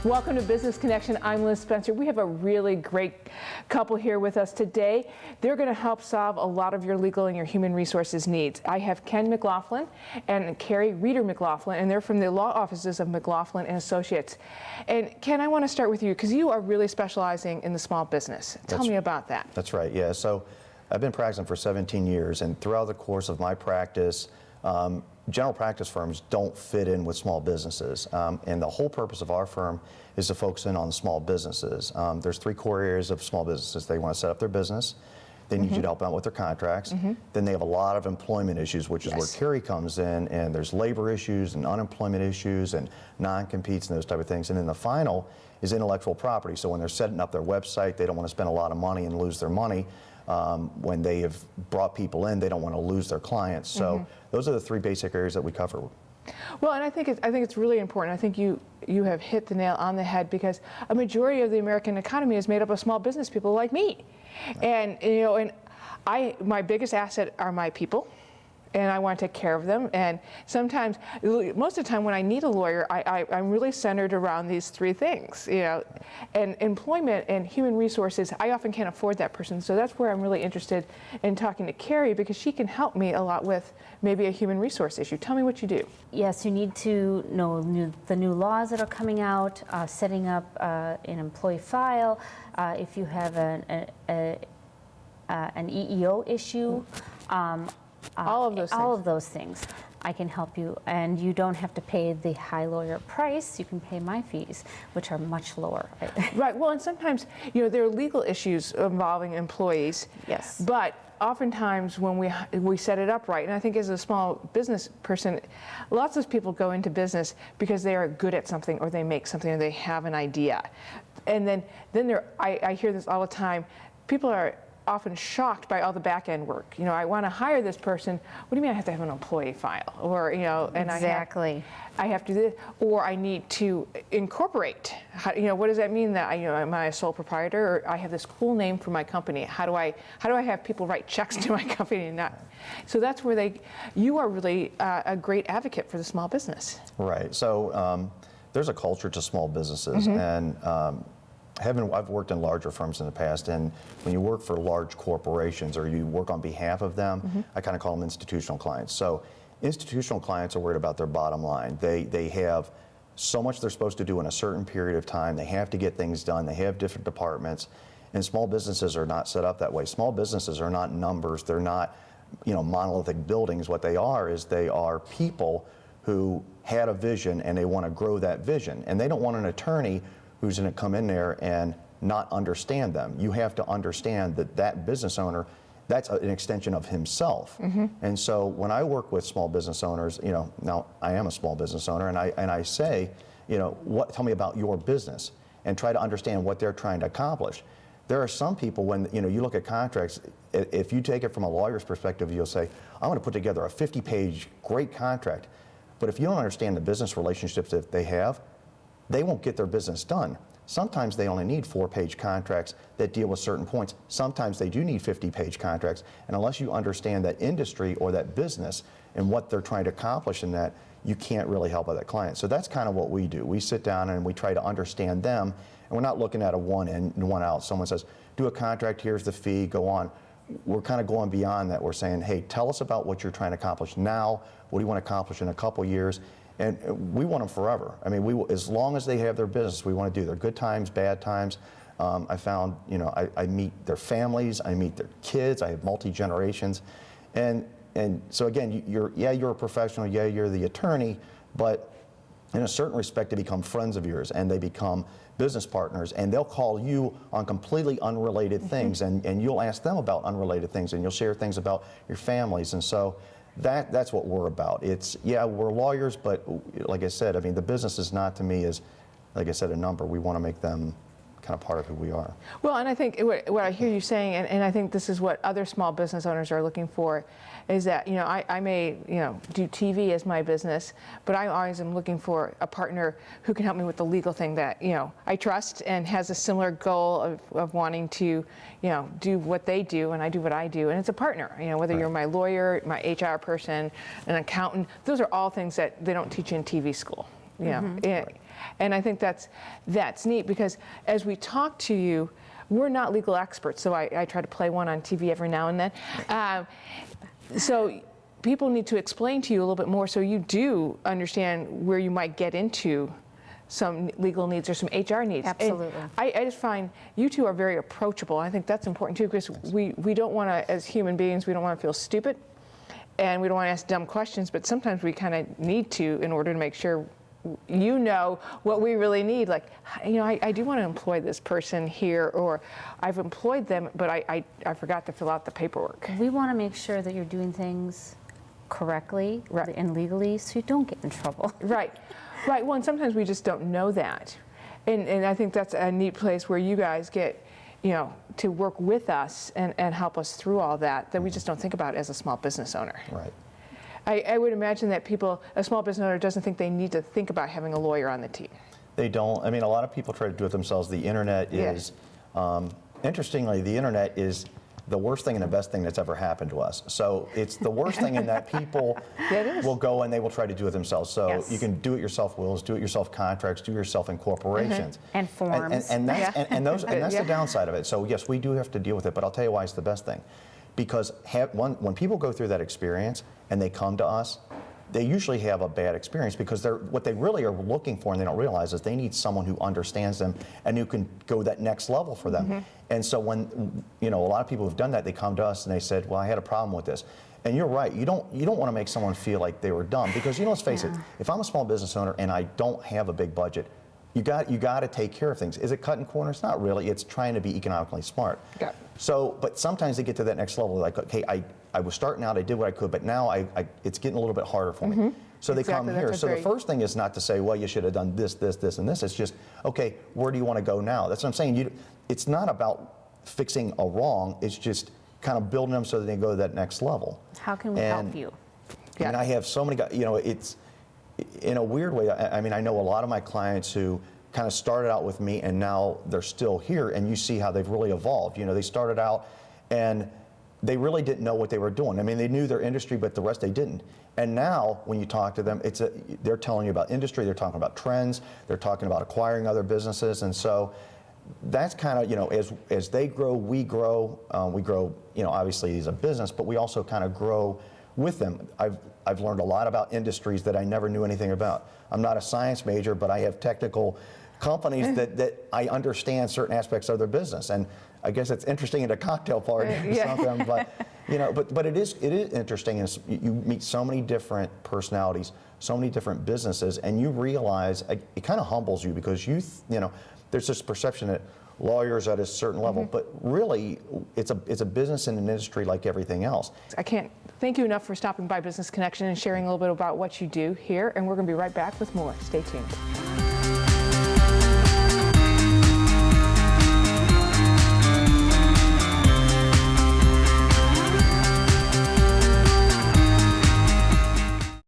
Welcome to Business Connection. I'm Liz Spencer. We have a really great couple here with us today. They're going to help solve a lot of your legal and your human resources needs. I have Ken McLaughlin and Kerry Rieder-McLaughlin, and they're from the law offices of McLaughlin and Associates. And Ken, I want to start with you because you are really specializing in the small business. Tell me about that. That's right, yeah. So I've been practicing for 17 years, and throughout the course of my practice, general practice firms don't fit in with small businesses, and the whole purpose of our firm is to focus in on small businesses. There's three core areas of small businesses. They want to set up their business, they need you to help them out with their contracts, then they have a lot of employment issues, which is where Kerry comes in, and there's labor issues and unemployment issues and non-competes and those type of things. And then the final is intellectual property. So when they're setting up their website, they don't want to spend a lot of money and lose their money. When they have brought people in, they don't want to lose their clients. So those are the three basic areas that we cover. Well, and I think it's really important. I think you have hit the nail on the head because a majority of the American economy is made up of small business people like me, and my biggest asset are my people. And I want to take care of them. And sometimes, most of the time when I need a lawyer, I'm really centered around these three things, and employment and human resources. I often can't afford that person. So that's where I'm really interested in talking to Kerry, because she can help me a lot with maybe a human resource issue. Tell me what you do. Yes, you need to know the new laws that are coming out, setting up an employee file, if you have an EEO issue. All of those things. All of those things. I can help you, and you don't have to pay the high lawyer price. You can pay my fees, which are much lower. Right. Well, and sometimes there are legal issues involving employees. Yes. But oftentimes when we set it up right, and I think as a small business person, lots of people go into business because they are good at something, or they make something, or they have an idea, and then I hear this all the time. People are often shocked by all the back end work. I want to hire this person. What do you mean I have to have an employee file? Or, and exactly. I have to do this, or I need to incorporate. What does that mean? That am I a sole proprietor, or I have this cool name for my company? How do I have people write checks to my company and not? So that's where you are really a great advocate for the small business. Right. So there's a culture to small businesses, and I've worked in larger firms in the past, and when you work for large corporations or you work on behalf of them, I kind of call them institutional clients. So institutional clients are worried about their bottom line. They have so much they're supposed to do in a certain period of time. They have to get things done. They have different departments, and small businesses are not set up that way. Small businesses are not numbers. They're not monolithic buildings. What they are is they are people who had a vision and they want to grow that vision, and they don't want an attorney who's going to come in there and not understand them. You have to understand that business owner, that's an extension of himself. And so when I work with small business owners, now I am a small business owner, and I say, tell me about your business, and try to understand what they're trying to accomplish. There are some people, when you look at contracts, if you take it from a lawyer's perspective, you'll say, I want to put together a 50-page great contract. But if you don't understand the business relationships that they have, they won't get their business done. Sometimes they only need 4-page contracts that deal with certain points. Sometimes they do need 50-page contracts. And unless you understand that industry or that business and what they're trying to accomplish in that, you can't really help that client. So that's kind of what we do. We sit down and we try to understand them. And we're not looking at a one in and one out. Someone says, do a contract, here's the fee, go on. We're kind of going beyond that. We're saying, hey, tell us about what you're trying to accomplish now. What do you want to accomplish in a couple years? And we want them forever. I mean, as long as they have their business, we want to do their good times, bad times. I found, I meet their families, I meet their kids, I have multi-generations. And so again, you're a professional, you're the attorney, but in a certain respect, they become friends of yours, and they become business partners, and they'll call you on completely unrelated things, and you'll ask them about unrelated things, and you'll share things about your families. And so that's what we're about. We're lawyers, but like I said, I mean, the business is not, to me, is, like I said, a number. We want to make them kind of part of who we are. Well, and I think what I hear you saying, and I think this is what other small business owners are looking for, is that, I may, do TV as my business, but I always am looking for a partner who can help me with the legal thing that, I trust and has a similar goal of wanting to, do what they do and I do what I do. And it's a partner, whether you're my lawyer, my HR person, an accountant, those are all things that they don't teach in TV school. You know, and I think that's neat because as we talk to you, we're not legal experts, so I try to play one on TV every now and then. So people need to explain to you a little bit more so you do understand where you might get into some legal needs or some HR needs. Absolutely. And I just find you two are very approachable. I think that's important too because we don't want to, as human beings, we don't want to feel stupid and we don't want to ask dumb questions, but sometimes we kind of need to in order to make sure you know what we really need. Like, you know, I do want to employ this person here, or I've employed them, but I forgot to fill out the paperwork. We want to make sure that you're doing things correctly and legally so you don't get in trouble. Right. Well, and sometimes we just don't know that. And I think that's a neat place where you guys get, you know, to work with us and help us through all that we just don't think about as a small business owner. Right. I would imagine that a small business owner doesn't think they need to think about having a lawyer on the team. They don't. I mean, a lot of people try to do it themselves. The internet is, interestingly, the internet is the worst thing and the best thing that's ever happened to us. So it's the worst thing in that people will go and they will try to do it themselves. So you can do it yourself wills, do it yourself contracts, do it yourself incorporations. And forms. And that's the downside of it. So yes, we do have to deal with it, but I'll tell you why it's the best thing. Because when people go through that experience and they come to us, they usually have a bad experience because what they really are looking for and they don't realize is they need someone who understands them and who can go that next level for them. And so when, you know, a lot of people who've done that, they come to us and they said, well, I had a problem with this. And you're right, you don't want to make someone feel like they were dumb because, you know, let's face it, if I'm a small business owner and I don't have a big budget, you got to take care of things. Is it cutting corners? Not really. It's trying to be economically smart. So, but sometimes they get to that next level, like, okay, I was starting out, I did what I could, but now it's getting a little bit harder for me. So they come here. So the first thing is not to say, well, you should have done this, this, this, and this. It's just, okay, where do you want to go now? That's what I'm saying. It's not about fixing a wrong. It's just kind of building them so that they go to that next level. How can we help you? And I have so many guys, you know, it's, in a weird way, I mean, I know a lot of my clients who kind of started out with me and now they're still here and you see how they've really evolved. You know, they started out and they really didn't know what they were doing. I mean, they knew their industry, but the rest they didn't. And now when you talk to them, they're telling you about industry, they're talking about trends, they're talking about acquiring other businesses. And so that's kind of, you know, as they grow, we grow, you know, obviously as a business, but we also kind of grow with them. I've learned a lot about industries that I never knew anything about. I'm not a science major, but I have technical companies that I understand certain aspects of their business. And I guess it's interesting at a cocktail party or something, but you know, but it is interesting. You meet so many different personalities, so many different businesses, and you realize it kind of humbles you because you know, there's this perception that lawyers at a certain level, but really it's a business and an industry like everything else. I can't thank you enough for stopping by Business Connection and sharing a little bit about what you do here, and we're going to be right back with more. Stay tuned.